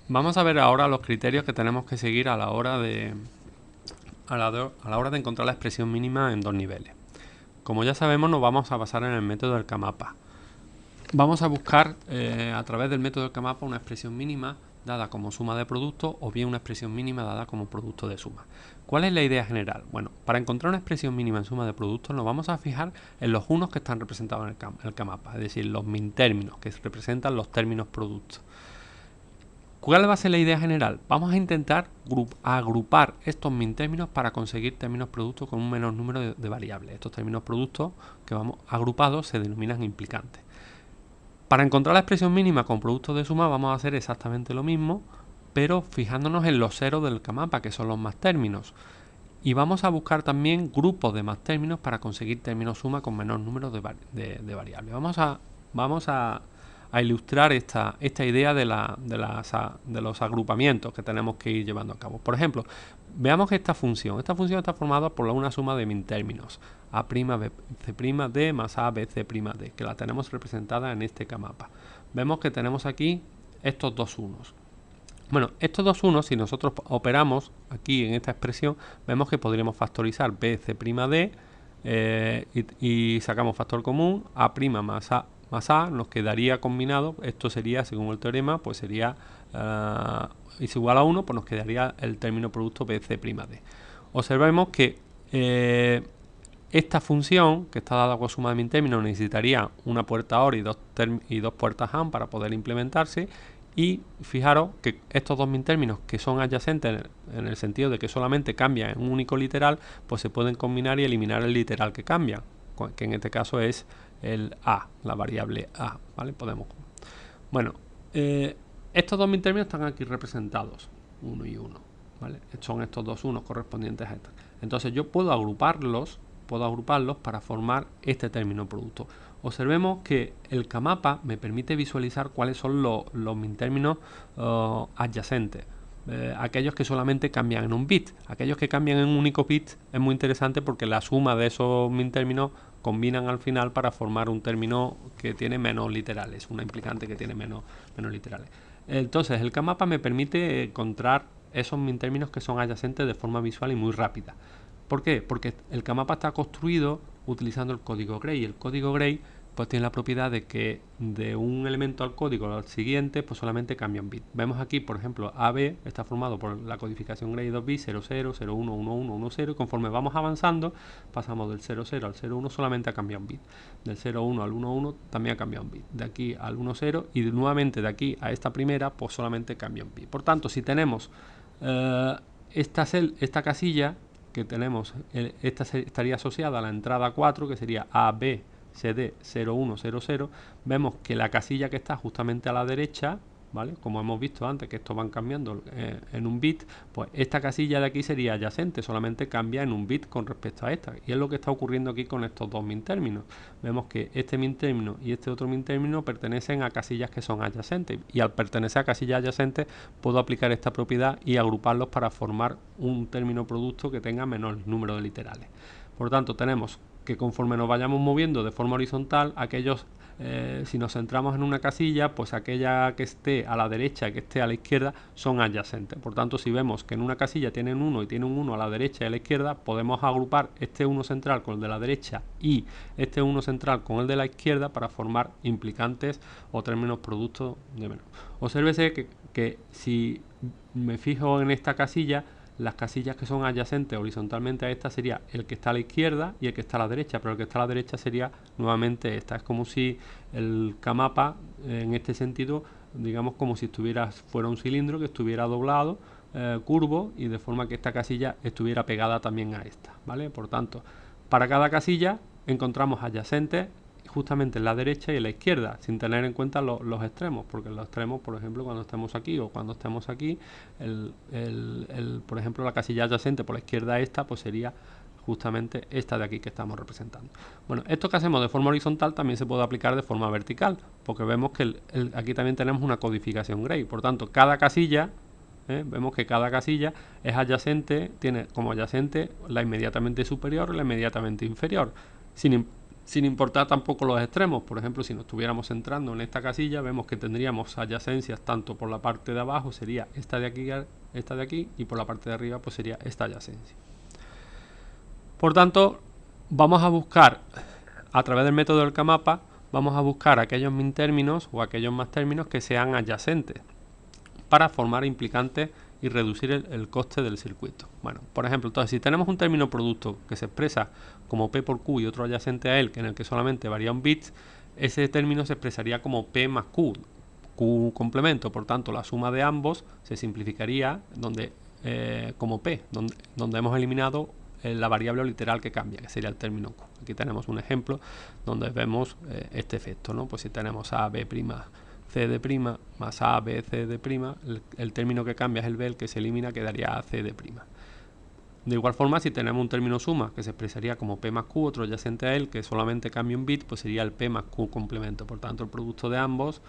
Vamos a ver ahora los criterios que tenemos que seguir a la hora de encontrar la expresión mínima en dos niveles. Como ya sabemos, nos vamos a basar en el método del CAMAPA. Vamos a buscar a través del método del CAMAPA una expresión mínima dada como suma de productos o bien una expresión mínima dada como producto de suma. ¿Cuál es la idea general? Bueno, para encontrar una expresión mínima en suma de productos nos vamos a fijar en los unos que están representados en el CAMAPA, es decir, los min términos que representan los términos productos. ¿Cuál va a ser la idea general? Vamos a intentar agrupar estos min términos para conseguir términos productos con un menor número de variables. Estos términos productos que vamos agrupados se denominan implicantes. Para encontrar la expresión mínima con productos de suma vamos a hacer exactamente lo mismo, pero fijándonos en los ceros del CAMAPA, que son los más términos. Y vamos a buscar también grupos de más términos para conseguir términos suma con menor número de variables. Vamos a ilustrar esta idea de los agrupamientos que tenemos que ir llevando a cabo. Por ejemplo, veamos esta función está formada por una suma de min términos, a'(bc') más abc'(d), que la tenemos representada en este CAMAPA. Vemos que tenemos aquí estos dos unos. Bueno, estos dos unos, si nosotros operamos aquí en esta expresión, vemos que podríamos factorizar bc'(d) y sacamos factor común, a' más a nos quedaría combinado. Esto sería, según el teorema, pues sería es igual a 1, pues nos quedaría el término producto bc'(d). Observemos que esta función, que está dada con suma de min términos, necesitaría una puerta OR y dos puertas AND para poder implementarse. Y fijaros que estos dos min términos, que son adyacentes en el sentido de que solamente cambian en un único literal, pues se pueden combinar y eliminar el literal que cambia, que en este caso es el a, la variable a, ¿vale? Bueno, estos dos min términos están aquí representados, 1 y 1, ¿vale? Son estos dos unos correspondientes a estos. Entonces yo puedo agruparlos para formar este término producto. Observemos que el CAMAPA me permite visualizar cuáles son los min términos adyacentes. Aquellos que solamente cambian en un bit. Aquellos que cambian en un único bit es muy interesante porque la suma de esos min términos combinan al final para formar un término que tiene menos literales, una implicante que tiene menos literales. Entonces el CAMAPA me permite encontrar esos min términos que son adyacentes de forma visual y muy rápida. ¿Por qué? Porque el CAMAPA está construido utilizando el código Gray. El código Gray pues tiene la propiedad de que de un elemento al código al siguiente pues solamente cambia un bit. Vemos aquí, por ejemplo, AB está formado por la codificación Gray 2 bits, 00, 01, 11, 10, y conforme vamos avanzando pasamos del 00 al 01 solamente ha cambiado un bit, del 01 al 11 también ha cambiado un bit, de aquí al 10 y nuevamente de aquí a esta primera pues solamente cambia un bit. Por tanto, si tenemos esta casilla que tenemos, esta estaría asociada a la entrada 4, que sería AB CD 0100, vemos que la casilla que está justamente a la derecha, ¿vale? Como hemos visto antes que estos van cambiando en un bit, pues esta casilla de aquí sería adyacente, solamente cambia en un bit con respecto a esta, y es lo que está ocurriendo aquí con estos dos min términos. Vemos que este min término y este otro min término pertenecen a casillas que son adyacentes, y al pertenecer a casillas adyacentes puedo aplicar esta propiedad y agruparlos para formar un término producto que tenga menor número de literales. Por tanto, tenemos que conforme nos vayamos moviendo de forma horizontal, aquellos, si nos centramos en una casilla, pues aquella que esté a la derecha y que esté a la izquierda son adyacentes. Por tanto, si vemos que en una casilla tienen 1 y tiene un 1 a la derecha y a la izquierda, podemos agrupar este 1 central con el de la derecha y este 1 central con el de la izquierda para formar implicantes o términos productos de menos. Obsérvese que si me fijo en esta casilla, las casillas que son adyacentes horizontalmente a esta sería el que está a la izquierda y el que está a la derecha, pero el que está a la derecha sería nuevamente esta. Es como si el CAMAPA, en este sentido, digamos como si fuera un cilindro que estuviera doblado, curvo, y de forma que esta casilla estuviera pegada también a esta, ¿vale? Por tanto, para cada casilla encontramos adyacentes justamente en la derecha y en la izquierda, sin tener en cuenta los extremos, porque en los extremos, por ejemplo, cuando estemos aquí o cuando estemos aquí, por ejemplo, la casilla adyacente por la izquierda esta, pues sería justamente esta de aquí que estamos representando. Bueno, esto que hacemos de forma horizontal también se puede aplicar de forma vertical, porque vemos que aquí también tenemos una codificación Gray, por tanto, cada casilla, vemos que cada casilla es adyacente, tiene como adyacente la inmediatamente superior y la inmediatamente inferior, sin sin importar tampoco los extremos. Por ejemplo, si nos estuviéramos centrando en esta casilla, vemos que tendríamos adyacencias tanto por la parte de abajo, sería esta de aquí, y por la parte de arriba pues sería esta adyacencia. Por tanto, vamos a buscar, a través del método del CAMAPA, vamos a buscar aquellos min términos o aquellos más términos que sean adyacentes para formar implicantes y reducir el coste del circuito. Bueno, por ejemplo, entonces si tenemos un término producto que se expresa como P por Q y otro adyacente a él, en el que solamente varía un bit, ese término se expresaría como P más Q, Q complemento. Por tanto, la suma de ambos se simplificaría como P, donde hemos eliminado la variable literal que cambia, que sería el término Q. Aquí tenemos un ejemplo donde vemos este efecto, ¿no? Pues si tenemos A, B', C de' más A, B, C de', el término que cambia es el B, el que se elimina quedaría A, C de'. De igual forma, si tenemos un término suma que se expresaría como P más Q, otro adyacente a él, que solamente cambia un bit, pues sería el P más Q complemento. Por tanto, el producto de ambos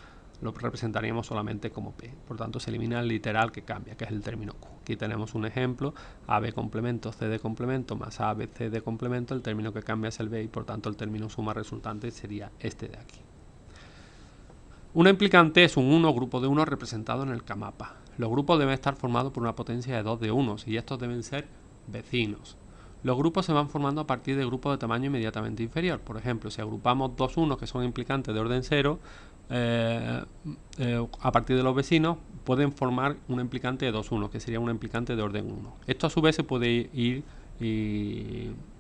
lo representaríamos solamente como P. Por tanto, se elimina el literal que cambia, que es el término Q. Aquí tenemos un ejemplo, AB complemento, C de complemento, más AB, C de complemento, el término que cambia es el B y por tanto el término suma resultante sería este de aquí. Una implicante es un 1 grupo de 1 representado en el CAMAPA. Los grupos deben estar formados por una potencia de 2 de 1 y estos deben ser vecinos. Los grupos se van formando a partir de grupos de tamaño inmediatamente inferior. Por ejemplo, si agrupamos dos unos que son implicantes de orden 0, a partir de los vecinos pueden formar una implicante de 2 1, que sería una implicante de orden 1. Esto a su vez se puede ir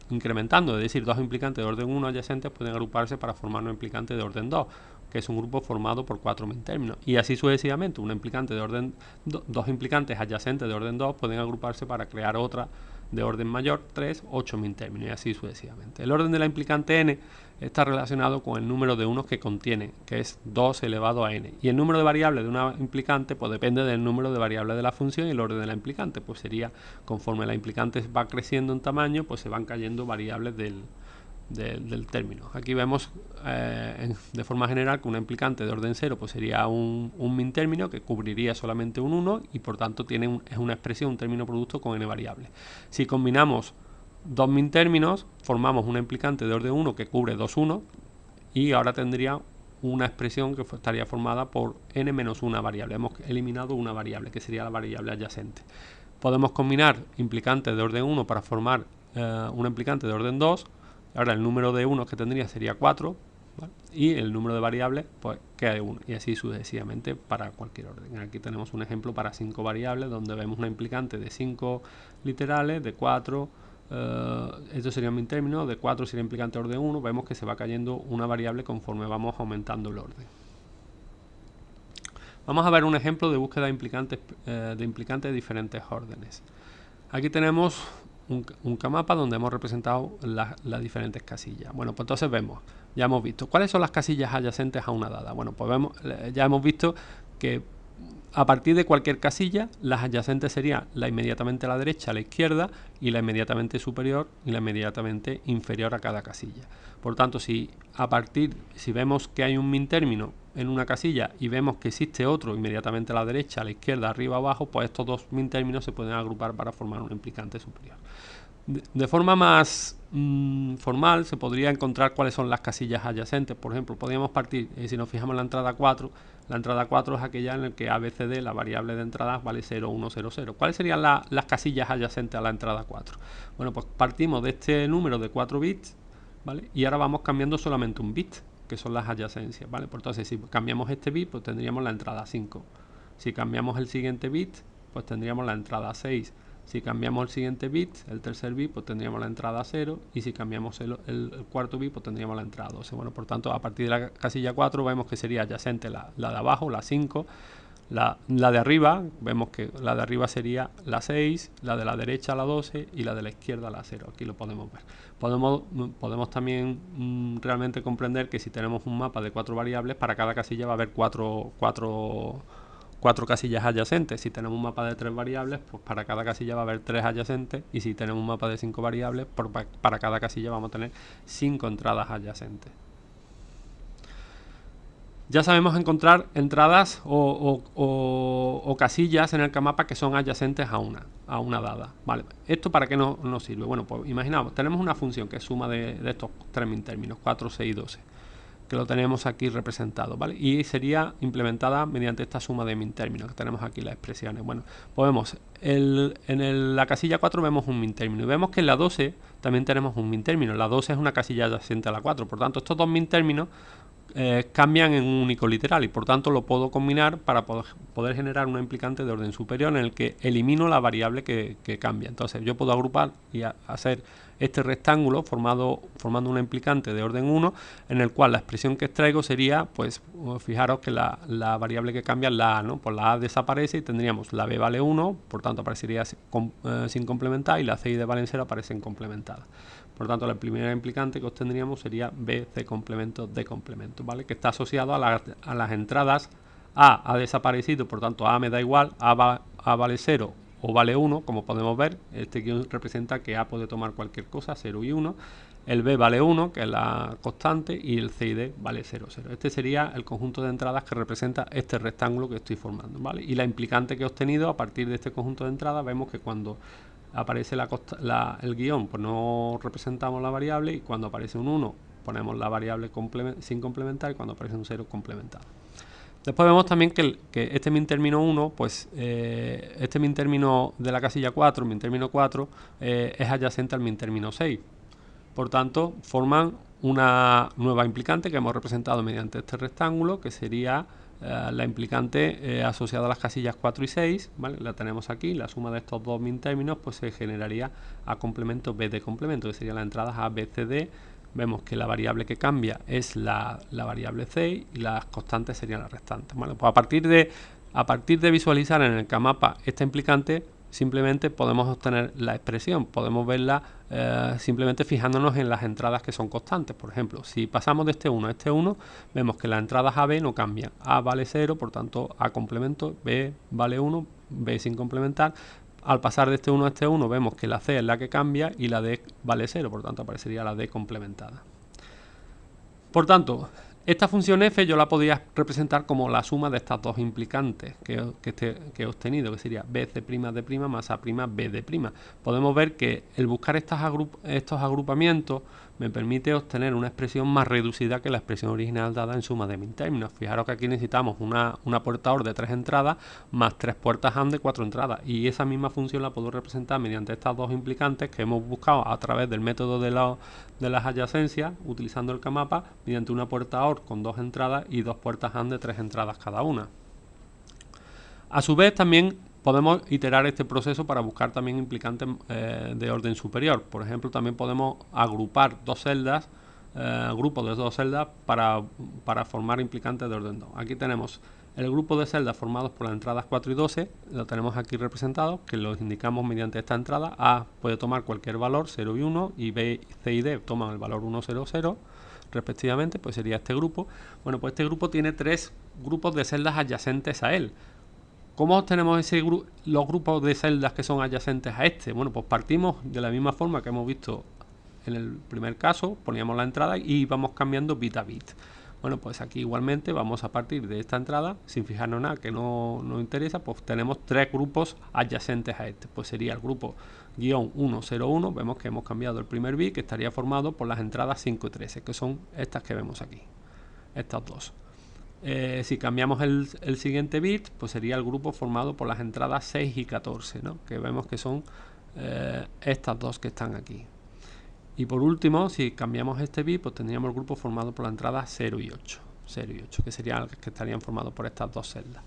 incrementando, es decir, dos implicantes de orden 1 adyacentes pueden agruparse para formar una implicante de orden 2, que es un grupo formado por 4 min términos, y así sucesivamente. Una implicante de orden dos implicantes adyacentes de orden 2 pueden agruparse para crear otra de orden mayor, 3, 8 min términos, y así sucesivamente. El orden de la implicante n está relacionado con el número de unos que contiene, que es 2 elevado a n, y el número de variables de una implicante pues depende del número de variables de la función, y el orden de la implicante pues sería, conforme la implicante va creciendo en tamaño, pues se van cayendo variables del término. Aquí vemos de forma general que una implicante de orden 0 pues sería un min término que cubriría solamente un 1 y por tanto es una expresión, un término producto con n variables. Si combinamos dos min términos, formamos una implicante de orden 1 que cubre dos 1 y ahora tendría una expresión que estaría formada por n menos una variable. Hemos eliminado una variable que sería la variable adyacente. Podemos combinar implicantes de orden 1 para formar una implicante de orden 2. Ahora el número de unos que tendría sería 4, ¿vale? Y el número de variables pues queda de 1 y así sucesivamente para cualquier orden. Aquí tenemos un ejemplo para 5 variables donde vemos una implicante de 5 literales, de 4, esto sería min término, de 4 sería implicante de orden 1, vemos que se va cayendo una variable conforme vamos aumentando el orden. Vamos a ver un ejemplo de búsqueda de implicantes de diferentes órdenes. Aquí tenemos un CAMAPA donde hemos representado las diferentes casillas. Bueno, pues entonces vemos, ya hemos visto, ¿cuáles son las casillas adyacentes a una dada? Bueno, pues ya hemos visto que a partir de cualquier casilla, las adyacentes serían la inmediatamente a la derecha, a la izquierda, y la inmediatamente superior y la inmediatamente inferior a cada casilla. Por tanto, si vemos que hay un min término en una casilla y vemos que existe otro inmediatamente a la derecha, a la izquierda, arriba, abajo, pues estos dos min términos se pueden agrupar para formar un implicante superior. De forma más formal se podría encontrar cuáles son las casillas adyacentes. Por ejemplo, podríamos partir, si nos fijamos en la entrada 4 es aquella en la que ABCD, la variable de entrada, vale 0, 1, 0, 0. ¿Cuáles serían las casillas adyacentes a la entrada 4? Bueno, pues partimos de este número de 4 bits, ¿vale? Y ahora vamos cambiando solamente un bit, que son las adyacencias, ¿vale? Pues entonces, si cambiamos este bit, pues tendríamos la entrada 5. Si cambiamos el siguiente bit, pues tendríamos la entrada 6. Si cambiamos el siguiente bit, el tercer bit, pues tendríamos la entrada 0, y si cambiamos el cuarto bit, pues tendríamos la entrada 12. Bueno, por tanto, a partir de la casilla 4 vemos que sería adyacente la de abajo, la 5, la de arriba, vemos que la de arriba sería la 6, la de la derecha la 12 y la de la izquierda la 0. Aquí lo podemos ver. Podemos también realmente comprender que si tenemos un mapa de 4 variables, para cada casilla va a haber cuatro casillas adyacentes. Si tenemos un mapa de 3 variables, pues para cada casilla va a haber 3 adyacentes, y si tenemos un mapa de 5 variables, para cada casilla vamos a tener 5 entradas adyacentes. Ya sabemos encontrar entradas o casillas en el CAMAPA que son adyacentes a una dada. Vale, ¿esto para qué nos sirve? Bueno, pues imaginamos, tenemos una función que es suma de estos tres min términos, 4, 6 y 12, que lo tenemos aquí representado, ¿vale? Y sería implementada mediante esta suma de min términos, que tenemos aquí las expresiones. Bueno, pues vemos, la casilla 4 vemos un min término, y vemos que en la 12 también tenemos un min término. La 12 es una casilla adyacente a la 4, por tanto, estos dos min términos cambian en un único literal, y por tanto lo puedo combinar para poder generar una implicante de orden superior en el que elimino la variable que cambia. Entonces yo puedo agrupar y hacer este rectángulo formando una implicante de orden 1, en el cual la expresión que extraigo sería, pues fijaros que la variable que cambia es la A, ¿no? Pues la A desaparece y tendríamos la B vale 1, por tanto aparecería sin complementar, y la C y D valen 0 aparecen complementadas. Por tanto, la primera implicante que obtendríamos sería B, C complemento, D complemento, ¿vale? Que está asociado a las entradas A ha desaparecido, por tanto A me da igual, A vale 0 o vale 1, como podemos ver. Este guión representa que A puede tomar cualquier cosa, 0 y 1. El B vale 1, que es la constante, y el C y D vale 0, 0. Este sería el conjunto de entradas que representa este rectángulo que estoy formando, ¿vale? Y la implicante que he obtenido a partir de este conjunto de entradas, vemos que cuando aparece el guión, pues no representamos la variable, y cuando aparece un 1 ponemos la variable sin complementar, y cuando aparece un 0 complementado. Después vemos también que este min término 1, pues este min término de la casilla 4, min término 4, es adyacente al min término 6. Por tanto, forman una nueva implicante que hemos representado mediante este rectángulo, que sería la implicante asociada a las casillas 4 y 6, ¿vale? La tenemos aquí, la suma de estos dos min términos pues se generaría A complemento B de complemento, que serían las entradas A, B, C, D. Vemos que la variable que cambia es la variable C, y las constantes serían las restantes. Bueno, pues a partir de visualizar en el CAMAPA esta implicante, simplemente podemos obtener la expresión, podemos verla simplemente fijándonos en las entradas que son constantes. Por ejemplo, si pasamos de este 1 a este 1, vemos que las entradas A, B no cambian. A vale 0, por tanto A complemento, B vale 1, B sin complementar. Al pasar de este 1 a este 1, vemos que la C es la que cambia y la D vale 0, por tanto aparecería la D complementada. Por tanto, esta función f yo la podría representar como la suma de estas dos implicantes que he obtenido, que sería bc'(d') más a'(b'). Podemos ver que el buscar estos agrupamientos me permite obtener una expresión más reducida que la expresión original dada en suma de min términos. Fijaros que aquí necesitamos una puerta OR de 3 entradas más 3 puertas AND de 4 entradas, y esa misma función la puedo representar mediante estas dos implicantes que hemos buscado a través del método de las adyacencias, utilizando el CAMAPA, mediante una puerta OR con 2 entradas y 2 puertas AND de 3 entradas cada una. A su vez, también podemos iterar este proceso para buscar también implicantes de orden superior. Por ejemplo, también podemos agrupar dos celdas, grupos de dos celdas para formar implicantes de orden 2. Aquí tenemos el grupo de celdas formados por las entradas 4 y 12, lo tenemos aquí representado, que los indicamos mediante esta entrada. A puede tomar cualquier valor, 0 y 1, y B, C y D toman el valor 1, 0, 0, respectivamente, pues sería este grupo. Bueno, pues este grupo tiene 3 grupos de celdas adyacentes a él. ¿Cómo obtenemos los grupos de celdas que son adyacentes a este? Bueno, pues partimos de la misma forma que hemos visto en el primer caso, poníamos la entrada y vamos cambiando bit a bit. Bueno, pues aquí igualmente vamos a partir de esta entrada, sin fijarnos nada que no nos interesa, pues tenemos 3 grupos adyacentes a este. Pues sería el grupo guión 101, vemos que hemos cambiado el primer bit, que estaría formado por las entradas 5 y 13, que son estas que vemos aquí, estas dos. Si cambiamos el siguiente bit, pues sería el grupo formado por las entradas 6 y 14, ¿no? Que vemos que son estas dos que están aquí. Y por último, si cambiamos este bit, pues tendríamos el grupo formado por las entradas 0 y 8, que serían los que estarían formados por estas dos celdas.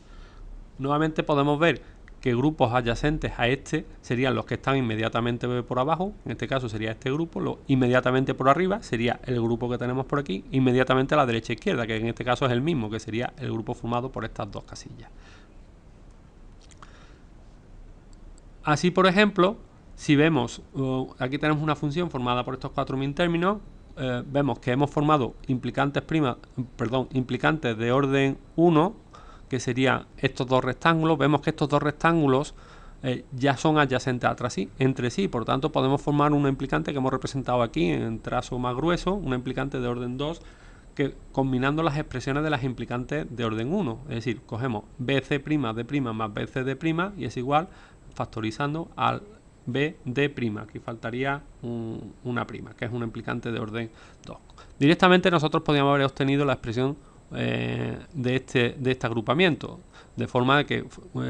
Nuevamente podemos ver que grupos adyacentes a este serían los que están inmediatamente por abajo, en este caso sería este grupo, inmediatamente por arriba sería el grupo que tenemos por aquí, inmediatamente a la derecha e izquierda, que en este caso es el mismo, que sería el grupo formado por estas dos casillas. Así, por ejemplo, si vemos, aquí tenemos una función formada por estos 4 min términos, vemos que hemos formado implicantes de orden 1, que serían estos dos rectángulos. Vemos que estos dos rectángulos ya son adyacentes entre sí, por tanto podemos formar una implicante que hemos representado aquí en trazo más grueso, una implicante de orden 2, que combinando las expresiones de las implicantes de orden 1. Es decir, cogemos bc' d' más bc' y es igual, factorizando, al bd'. Aquí faltaría una prima, que es una implicante de orden 2. Directamente nosotros podríamos haber obtenido la expresión de este agrupamiento, de forma que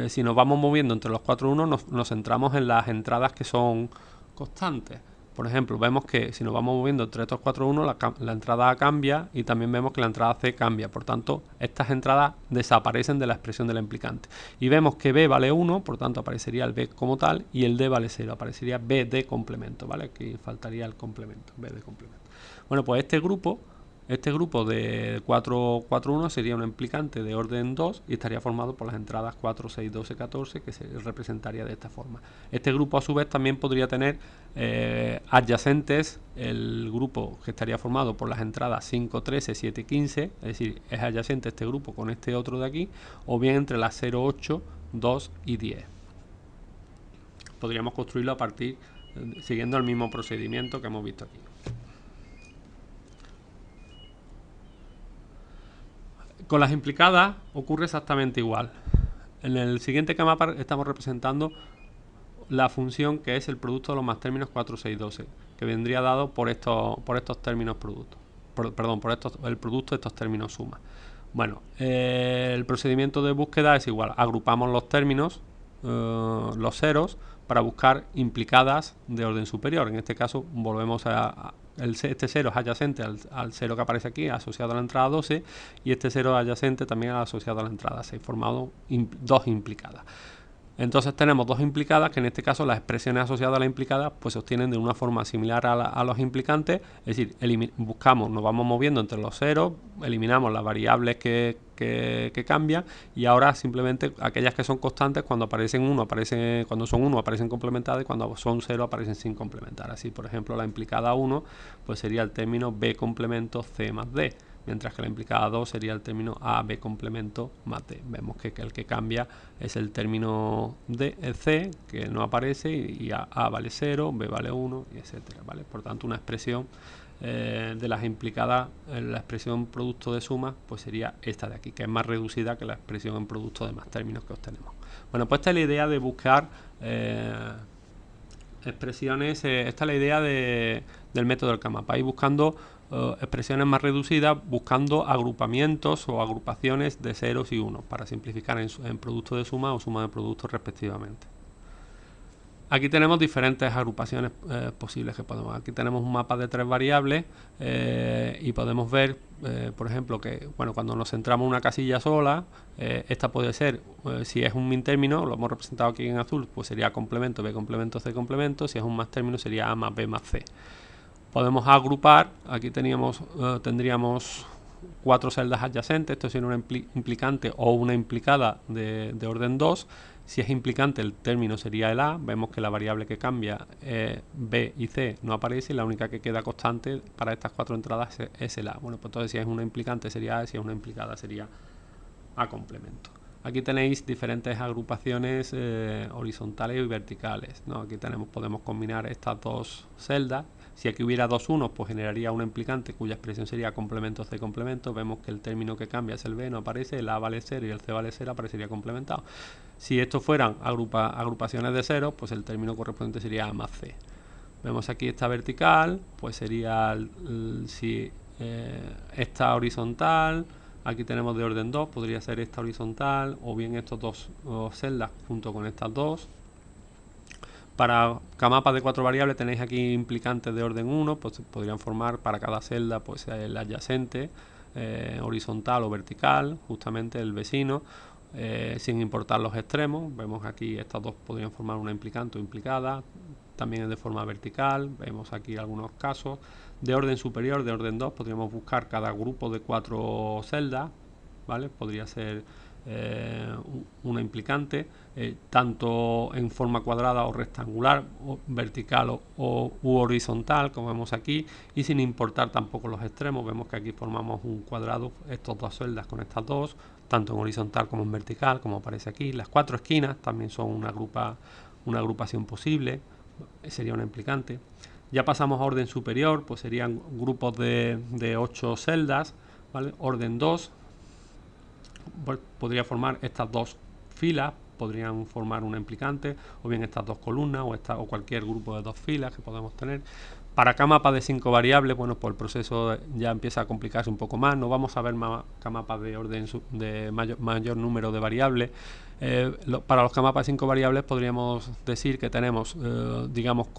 si nos vamos moviendo entre los 4 1 nos centramos en las entradas que son constantes. Por ejemplo, vemos que si nos vamos moviendo entre estos 4 1 la entrada A cambia y también vemos que la entrada C cambia. Por tanto, estas entradas desaparecen de la expresión de la implicante. Y vemos que B vale 1, por tanto aparecería el B como tal, y el D vale 0, aparecería B de complemento, ¿vale? Aquí faltaría el complemento, B de complemento. Bueno, pues este grupo de 4, 4, 1 sería un implicante de orden 2 y estaría formado por las entradas 4, 6, 12, 14, que se representaría de esta forma. Este grupo a su vez también podría tener adyacentes, el grupo que estaría formado por las entradas 5, 13, 7, 15, es decir, es adyacente este grupo con este otro de aquí, o bien entre las 0, 8, 2 y 10. Podríamos construirlo a partir, siguiendo el mismo procedimiento que hemos visto aquí. Con las implicadas ocurre exactamente igual. En el siguiente mapa estamos representando la función que es el producto de los más términos 4, 6, 12, que vendría dado por estos términos productos. El producto de estos términos suma. Bueno, el procedimiento de búsqueda es igual. Agrupamos los términos, los ceros, para buscar implicadas de orden superior. En este caso volvemos a este 0 es adyacente al 0 que aparece aquí, asociado a la entrada 12, y este 0 es adyacente también asociado a la entrada 6, formado dos implicadas. Entonces tenemos dos implicadas, que en este caso las expresiones asociadas a la implicada pues se obtienen de una forma similar a los implicantes, es decir, buscamos, nos vamos moviendo entre los ceros, eliminamos las variables que cambian, y ahora simplemente aquellas que son constantes, cuando aparecen 1 cuando son 1 aparecen complementadas, y cuando son 0 aparecen sin complementar. Así, por ejemplo, la implicada 1 pues sería el término B complemento C más D, mientras que la implicada 2 sería el término A, B complemento más D. Vemos que el que cambia es el término D, el C, que no aparece, y A vale 0, B vale 1, y etcétera, ¿vale? Por tanto, una expresión de las implicadas, la expresión producto de suma, pues sería esta de aquí, que es más reducida que la expresión en producto de más términos que obtenemos. Bueno, pues esta es la idea de buscar expresiones, esta es la idea del método del CAMAPA, ir buscando expresiones más reducidas, buscando agrupamientos o agrupaciones de ceros y unos para simplificar en producto de suma o suma de productos respectivamente. Aquí tenemos diferentes agrupaciones posibles que podemos. Aquí tenemos un mapa de 3 variables y podemos ver, por ejemplo, que cuando nos centramos en una casilla sola, esta puede ser, si es un min término, lo hemos representado aquí en azul, pues sería complemento, B complemento, C complemento. Si es un más término, sería A más B más C. Podemos agrupar, aquí tendríamos 4 celdas adyacentes, esto sería una implicante o una implicada de orden 2. Si es implicante, el término sería el A. Vemos que la variable que cambia, B y C, no aparece, y la única que queda constante para estas 4 entradas es el A. Bueno, pues entonces si es una implicante sería A, si es una implicada sería A complemento. Aquí tenéis diferentes agrupaciones horizontales y verticales, ¿no? Aquí podemos combinar estas dos celdas. Si aquí hubiera dos unos, pues generaría una implicante cuya expresión sería complemento C complemento. Vemos que el término que cambia es el B, no aparece, el A vale 0 y el C vale 0, aparecería complementado. Si estos fueran agrupaciones de ceros, pues el término correspondiente sería A más C. Vemos aquí esta vertical, pues sería esta horizontal. Aquí tenemos de orden 2, podría ser esta horizontal, o bien estos dos celdas junto con estas dos. Para mapas de 4 variables tenéis aquí implicantes de orden 1, pues podrían formar para cada celda pues el adyacente, horizontal o vertical, justamente el vecino, sin importar los extremos. Vemos aquí estas dos podrían formar una implicante o implicada, también es de forma vertical. Vemos aquí algunos casos. De orden superior, de orden 2, podríamos buscar cada grupo de 4 celdas, ¿vale? Podría ser una implicante, tanto en forma cuadrada o rectangular, o vertical u horizontal, como vemos aquí, y sin importar tampoco los extremos. Vemos que aquí formamos un cuadrado, estas dos celdas con estas dos, tanto en horizontal como en vertical, como aparece aquí. Las 4 esquinas también son una agrupación posible, sería una implicante. Ya pasamos a orden superior, pues serían grupos de 8 celdas. ¿vale? Orden 2 pues, podría formar estas dos filas, podrían formar una implicante, o bien estas dos columnas, o cualquier grupo de dos filas que podemos tener. Para K-mapas de 5 variables, bueno, pues el proceso ya empieza a complicarse un poco más. No vamos a ver más K-mapas de orden de mayor número de variables. Para los K-mapas de 5 variables podríamos decir que tenemos, digamos,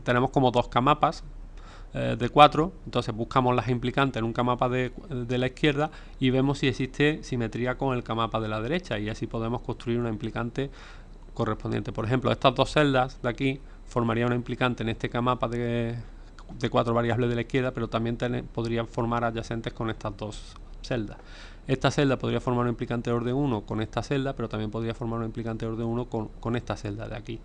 tenemos como dos K-mapas de 4, entonces buscamos las implicantes en un K-mapa de la izquierda y vemos si existe simetría con el K-mapa de la derecha, y así podemos construir una implicante correspondiente. Por ejemplo, estas dos celdas de aquí formarían una implicante en este K-mapa de 4 variables de la izquierda, pero también podrían formar adyacentes con estas dos celdas. Esta celda podría formar una implicante de orden 1 con esta celda, pero también podría formar una implicante de orden 1 con esta celda de aquí.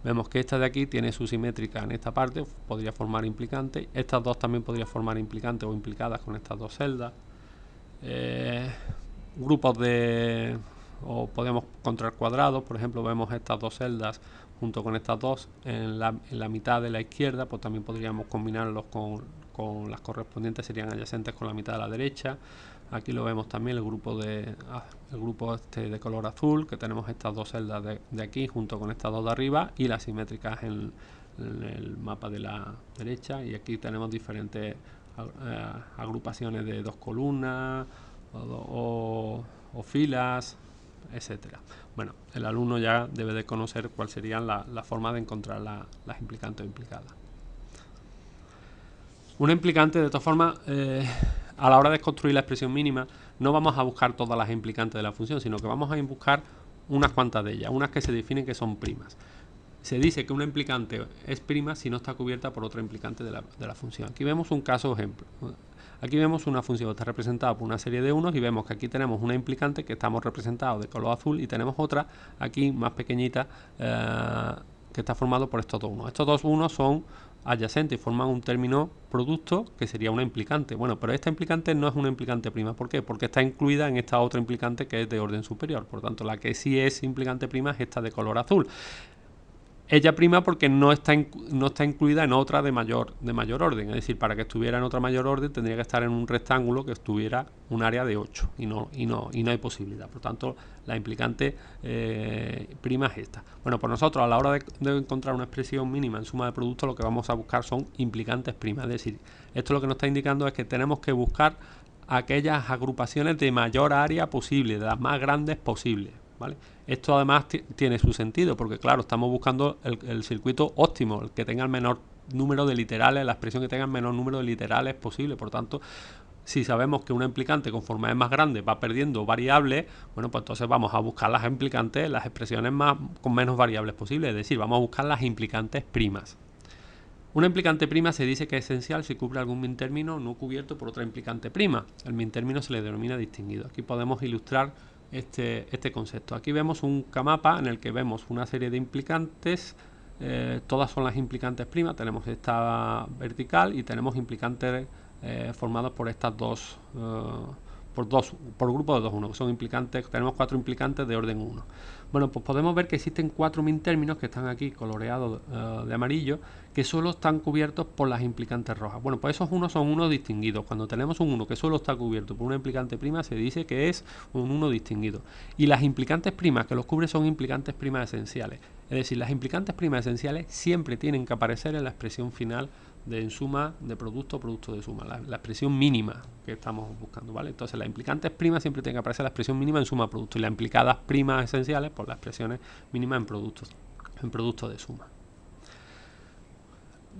Vemos que esta de aquí tiene su simétrica en esta parte, podría formar implicante. Estas dos también podrían formar implicantes o implicadas con estas dos celdas. Grupos de... o podemos encontrar cuadrados, por ejemplo, vemos estas dos celdas junto con estas dos en la mitad de la izquierda, pues también podríamos combinarlos con las correspondientes, serían adyacentes con la mitad de la derecha. Aquí lo vemos también el grupo de color azul, que tenemos estas dos celdas de aquí junto con estas dos de arriba y las simétricas en el mapa de la derecha. Y aquí tenemos diferentes agrupaciones de dos columnas o filas, etcétera. Bueno, el alumno ya debe de conocer cuál serían la forma de encontrar las implicantes o implicadas. Una implicante, de todas formas, a la hora de construir la expresión mínima, no vamos a buscar todas las implicantes de la función, sino que vamos a buscar unas cuantas de ellas, unas que se definen que son primas. Se dice que una implicante es prima si no está cubierta por otra implicante de la función. Aquí vemos un caso ejemplo. Aquí vemos una función que está representada por una serie de unos y vemos que aquí tenemos una implicante que estamos representados de color azul y tenemos otra aquí más pequeñita que está formado por estos dos unos. Estos dos unos son adyacentes y forman un término producto que sería una implicante. Bueno, pero esta implicante no es una implicante prima. ¿Por qué? Porque está incluida en esta otra implicante que es de orden superior. Por tanto, la que sí es implicante prima es esta de color azul. Ella prima porque no está incluida en otra de mayor orden. Es decir, para que estuviera en otra mayor orden tendría que estar en un rectángulo que estuviera un área de 8 y no hay posibilidad. Por tanto, la implicante prima es esta. Bueno, pues nosotros a la hora de encontrar una expresión mínima en suma de productos lo que vamos a buscar son implicantes primas. Es decir, esto lo que nos está indicando es que tenemos que buscar aquellas agrupaciones de mayor área posible, de las más grandes posibles, ¿vale? Esto además tiene su sentido porque, claro, estamos buscando el circuito óptimo, el que tenga el menor número de literales, la expresión que tenga el menor número de literales posible. Por tanto, si sabemos que una implicante conforme es más grande va perdiendo variables, bueno, pues entonces vamos a buscar las implicantes, las expresiones con menos variables posibles, es decir, vamos a buscar las implicantes primas. Una implicante prima se dice que es esencial si cubre algún mintérmino no cubierto por otra implicante prima. El mintérmino se le denomina distinguido. Aquí podemos ilustrar este concepto. Aquí vemos un K-mapa en el que vemos una serie de implicantes, todas son las implicantes primas, tenemos esta vertical y tenemos implicantes formados por estas dos, por grupos de 2, 1, que son implicantes, tenemos 4 implicantes de orden 1. Bueno, pues podemos ver que existen 4 mintérminos que están aquí coloreados de amarillo, que solo están cubiertos por las implicantes rojas. Bueno, pues esos unos son unos distinguidos. Cuando tenemos un 1 que solo está cubierto por una implicante prima, se dice que es un 1 distinguido. Y las implicantes primas que los cubre son implicantes primas esenciales. Es decir, las implicantes primas esenciales siempre tienen que aparecer en la expresión final de en suma de producto o producto de suma, la expresión mínima que estamos buscando, ¿vale? Entonces las implicantes primas siempre tienen que aparecer la expresión mínima en suma de producto y las implicadas primas esenciales por las expresiones mínimas en producto de suma.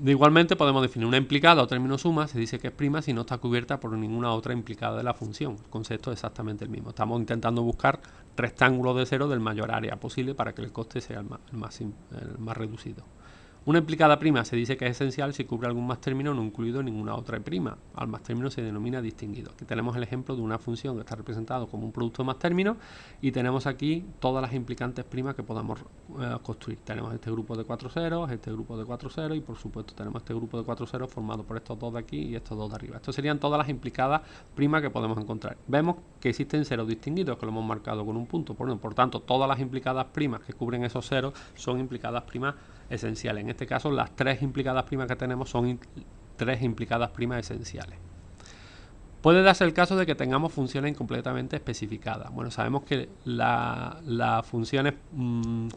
Igualmente podemos definir una implicada o término suma, se dice que es prima si no está cubierta por ninguna otra implicada de la función. El concepto es exactamente el mismo. Estamos intentando buscar rectángulos de cero del mayor área posible para que el coste sea el más reducido. Una implicada prima se dice que es esencial si cubre algún más término no incluido en ninguna otra prima. Al más término se denomina distinguido. Aquí tenemos el ejemplo de una función que está representado como un producto de más término y tenemos aquí todas las implicantes primas que podamos construir. Tenemos este grupo de 4 ceros, este grupo de 4 ceros y por supuesto tenemos este grupo de 4 ceros formado por estos dos de aquí y estos dos de arriba. Estos serían todas las implicadas primas que podemos encontrar. Vemos que existen ceros distinguidos que lo hemos marcado con un punto. Por tanto, todas las implicadas primas que cubren esos ceros son implicadas primas esenciales. En este caso, las 3 implicadas primas que tenemos son 3 implicadas primas esenciales. Puede darse el caso de que tengamos funciones incompletamente especificadas. Bueno, sabemos que las funciones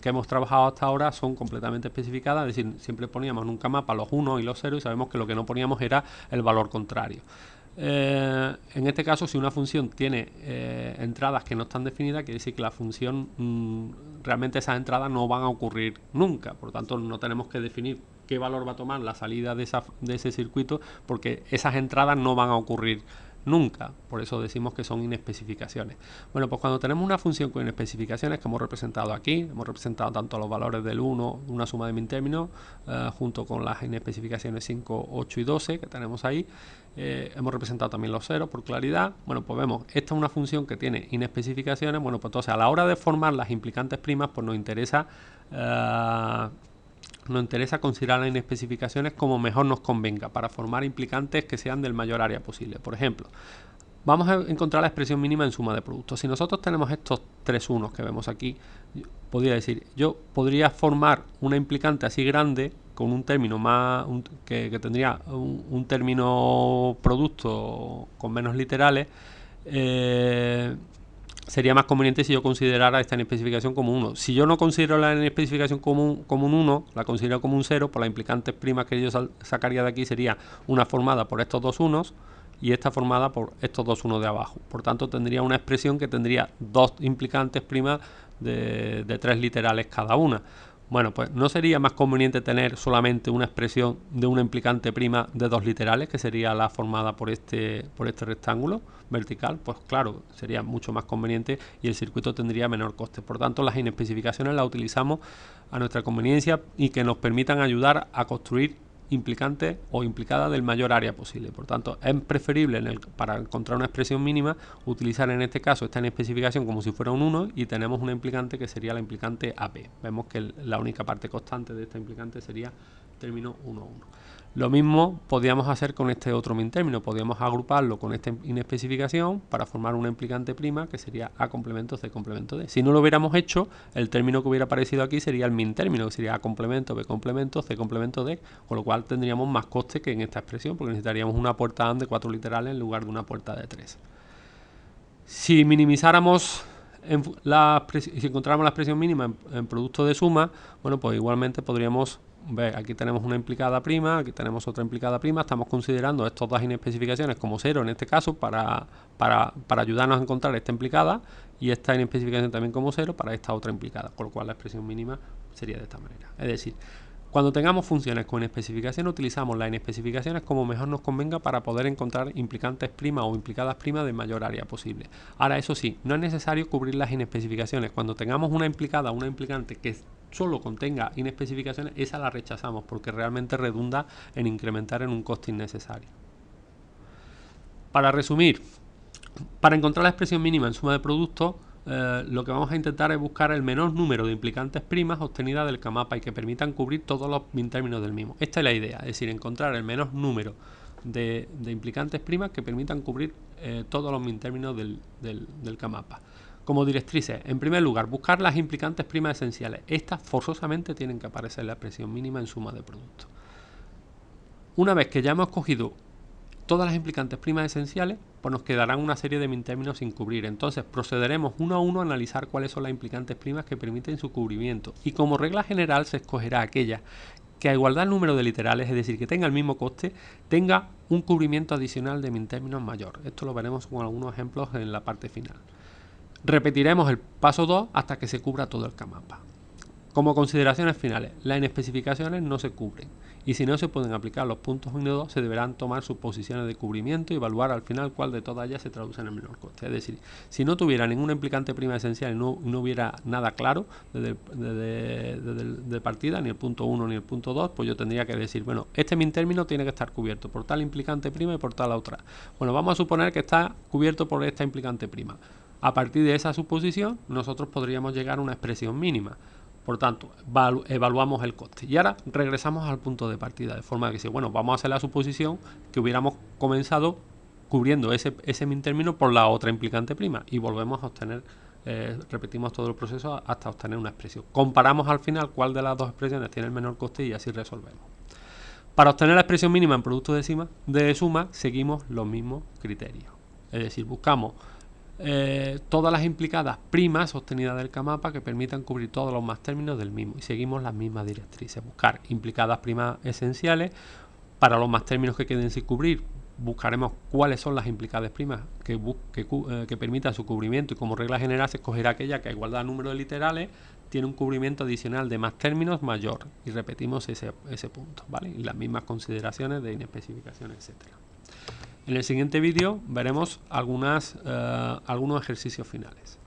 que hemos trabajado hasta ahora son completamente especificadas, es decir, siempre poníamos en un K-mapa los 1 y los 0 y sabemos que lo que no poníamos era el valor contrario. En este caso, si una función tiene entradas que no están definidas, quiere decir que la función realmente esas entradas no van a ocurrir nunca. Por lo tanto, no tenemos que definir qué valor va a tomar la salida de ese circuito, porque esas entradas no van a ocurrir nunca. Por eso decimos que son inespecificaciones. Bueno, pues cuando tenemos una función con inespecificaciones, que hemos representado aquí, hemos representado tanto los valores del 1, una suma de min términos, junto con las inespecificaciones 5, 8 y 12 que tenemos ahí. Hemos representado también los ceros por claridad. Bueno, pues vemos, esta es una función que tiene inespecificaciones. Bueno, pues entonces a la hora de formar las implicantes primas, pues nos interesa considerar las inespecificaciones como mejor nos convenga para formar implicantes que sean del mayor área posible. Por ejemplo, vamos a encontrar la expresión mínima en suma de productos. Si nosotros tenemos estos tres unos que vemos aquí, yo podría formar una implicante así grande con un término más que tendría un término producto con menos literales. Sería más conveniente si yo considerara esta inespecificación como 1. Si yo no considero la inespecificación como un 1, la considero como un 0, pues la implicante prima que yo sacaría de aquí sería una formada por estos dos unos y esta formada por estos dos unos de abajo. Por tanto, tendría una expresión que tendría dos implicantes primas de 3 literales cada una. Bueno, pues ¿no sería más conveniente tener solamente una expresión de una implicante prima de 2 literales, que sería la formada por este rectángulo vertical? Pues claro, sería mucho más conveniente y el circuito tendría menor coste. Por tanto, las inespecificaciones las utilizamos a nuestra conveniencia y que nos permitan ayudar a construir implicantes o implicadas del mayor área posible. Por tanto, es preferible para encontrar una expresión mínima utilizar en este caso esta inespecificación como si fuera un 1 y tenemos una implicante que sería la implicante AP. Vemos que la única parte constante de esta implicante sería término 1, 1. Lo mismo podríamos hacer con este otro min término, podríamos agruparlo con esta inespecificación para formar una implicante prima que sería A complemento C complemento D. Si no lo hubiéramos hecho, el término que hubiera aparecido aquí sería el min término, que sería A complemento, B complemento, C complemento D, con lo cual tendríamos más coste que en esta expresión, porque necesitaríamos una puerta AND de 4 literales en lugar de una puerta de 3. Si minimizáramos si encontráramos la expresión mínima en producto de suma, bueno, pues igualmente podríamos ver, aquí tenemos una implicada prima, aquí tenemos otra implicada prima, estamos considerando estas dos inespecificaciones como 0 en este caso para ayudarnos a encontrar esta implicada y esta inespecificación también como 0 para esta otra implicada, con lo cual la expresión mínima sería de esta manera. Es decir, cuando tengamos funciones con inespecificación, utilizamos las inespecificaciones como mejor nos convenga para poder encontrar implicantes primas o implicadas primas de mayor área posible. Ahora, eso sí, no es necesario cubrir las inespecificaciones. Cuando tengamos una implicada o una implicante que solo contenga inespecificaciones, esa la rechazamos porque realmente redunda en incrementar en un coste innecesario. Para resumir, para encontrar la expresión mínima en suma de productos, lo que vamos a intentar es buscar el menor número de implicantes primas obtenidas del K-mapa y que permitan cubrir todos los min términos del mismo. Esta es la idea, es decir, encontrar el menor número de implicantes primas que permitan cubrir todos los min términos del K-mapa. Como directrices, en primer lugar, buscar las implicantes primas esenciales. Estas forzosamente tienen que aparecer en la expresión mínima en suma de productos. Una vez que ya hemos cogido todas las implicantes primas esenciales, pues nos quedarán una serie de min términos sin cubrir. Entonces procederemos uno a uno a analizar cuáles son las implicantes primas que permiten su cubrimiento. Y como regla general se escogerá aquella que a igualdad número de literales, es decir, que tenga el mismo coste, tenga un cubrimiento adicional de min términos mayor. Esto lo veremos con algunos ejemplos en la parte final. Repetiremos el paso 2 hasta que se cubra todo el K-mapa. Como consideraciones finales, las inespecificaciones no se cubren y si no se pueden aplicar los puntos 1 y 2 se deberán tomar sus posiciones de cubrimiento y evaluar al final cuál de todas ellas se traduce en el menor coste. Es decir, si no tuviera ninguna implicante prima esencial y no hubiera nada claro de partida, ni el punto 1 ni el punto 2, pues yo tendría que decir, bueno, este min término tiene que estar cubierto por tal implicante prima y por tal otra. Bueno, vamos a suponer que está cubierto por esta implicante prima. A partir de esa suposición, nosotros podríamos llegar a una expresión mínima. Por tanto, evaluamos el coste. Y ahora regresamos al punto de partida, de forma que si, bueno, vamos a hacer la suposición que hubiéramos comenzado cubriendo ese min término por la otra implicante prima y volvemos a obtener, repetimos todo el proceso hasta obtener una expresión. Comparamos al final cuál de las dos expresiones tiene el menor coste y así resolvemos. Para obtener la expresión mínima en producto de suma, seguimos los mismos criterios. Es decir, buscamos todas las implicadas primas obtenidas del CAMAPA que permitan cubrir todos los más términos del mismo, y seguimos las mismas directrices. Buscar implicadas primas esenciales. Para los más términos que queden sin cubrir, buscaremos cuáles son las implicadas primas que permitan su cubrimiento, y como regla general se escogerá aquella que a igualdad de número de literales tiene un cubrimiento adicional de más términos mayor, y repetimos ese punto, ¿vale? Y las mismas consideraciones de inespecificación, etcétera. En el siguiente vídeo veremos algunos ejercicios finales.